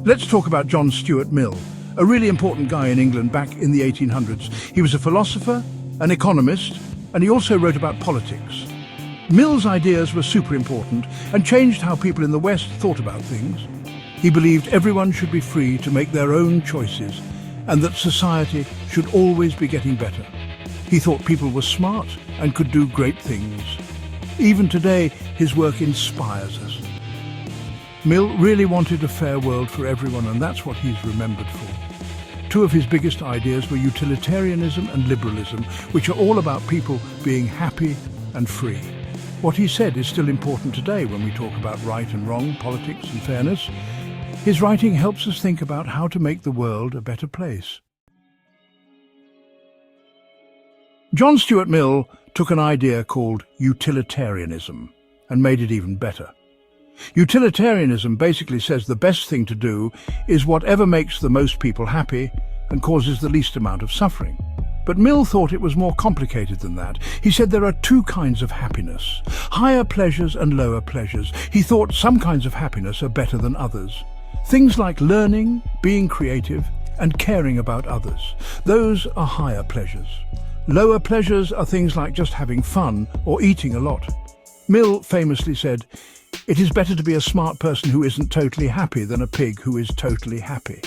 Let's talk about John Stuart Mill, a really important guy in England back in the 1800s. He was a philosopher, an economist, and he also wrote about politics. Mill's ideas were super important and changed how people in the West thought about things. He believed everyone should be free to make their own choices and that society should always be getting better. He thought people were smart and could do great things. Even today, his work inspires us. Mill really wanted a fair world for everyone, and that's what he's remembered for. Two of his biggest ideas were utilitarianism and liberalism, which are all about people being happy and free. What he said is still important today when we talk about right and wrong, politics and fairness. His writing helps us think about how to make the world a better place. John Stuart Mill took an idea called utilitarianism and made it even better. Utilitarianism basically says the best thing to do is whatever makes the most people happy and causes the least amount of suffering. But Mill thought it was more complicated than that. He said there are two kinds of happiness, higher pleasures and lower pleasures. He thought some kinds of happiness are better than others. Things like learning, being creative, and caring about others. Those are higher pleasures. Lower pleasures are things like just having fun or eating a lot. Mill famously said, "It is better to be a smart person who isn't totally happy than a pig who is totally happy."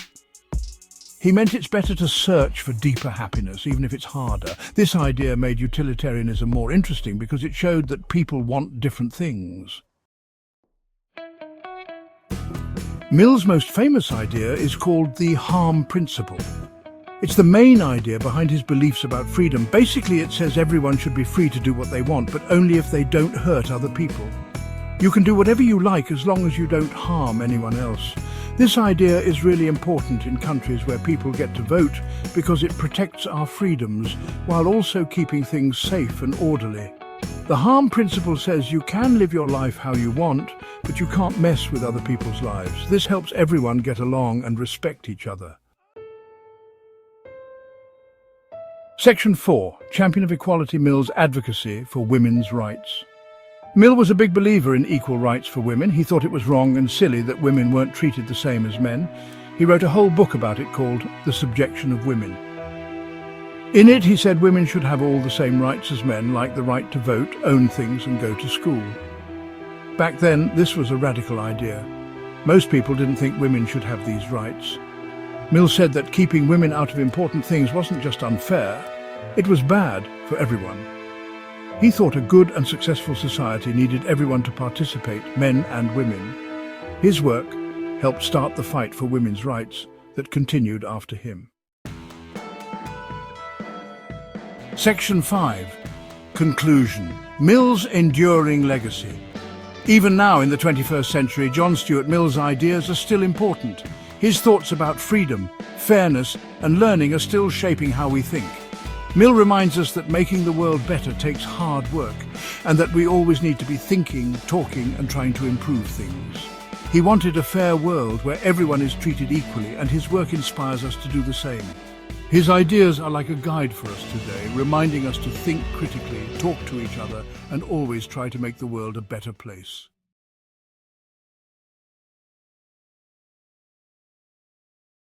He meant it's better to search for deeper happiness, even if it's harder. This idea made utilitarianism more interesting because it showed that people want different things. Mill's most famous idea is called the harm principle. It's the main idea behind his beliefs about freedom. Basically, it says everyone should be free to do what they want, but only if they don't hurt other people. You can do whatever you like as long as you don't harm anyone else. This idea is really important in countries where people get to vote because it protects our freedoms while also keeping things safe and orderly. The harm principle says you can live your life how you want, but you can't mess with other people's lives. This helps everyone get along and respect each other. Section 4. Champion of Equality. Mill's advocacy for women's rights. Mill was a big believer in equal rights for women. He thought it was wrong and silly that women weren't treated the same as men. He wrote a whole book about it called The Subjection of Women. In it, he said women should have all the same rights as men, like the right to vote, own things and go to school. Back then, this was a radical idea. Most people didn't think women should have these rights. Mill said that keeping women out of important things wasn't just unfair, it was bad for everyone. He thought a good and successful society needed everyone to participate, men and women. His work helped start the fight for women's rights that continued after him. Section 5. Conclusion. Mill's enduring legacy. Even now in the 21st century, John Stuart Mill's ideas are still important. His thoughts about freedom, fairness and learning are still shaping how we think. Mill reminds us that making the world better takes hard work and that we always need to be thinking, talking and trying to improve things. He wanted a fair world where everyone is treated equally, and his work inspires us to do the same. His ideas are like a guide for us today, reminding us to think critically, talk to each other and always try to make the world a better place.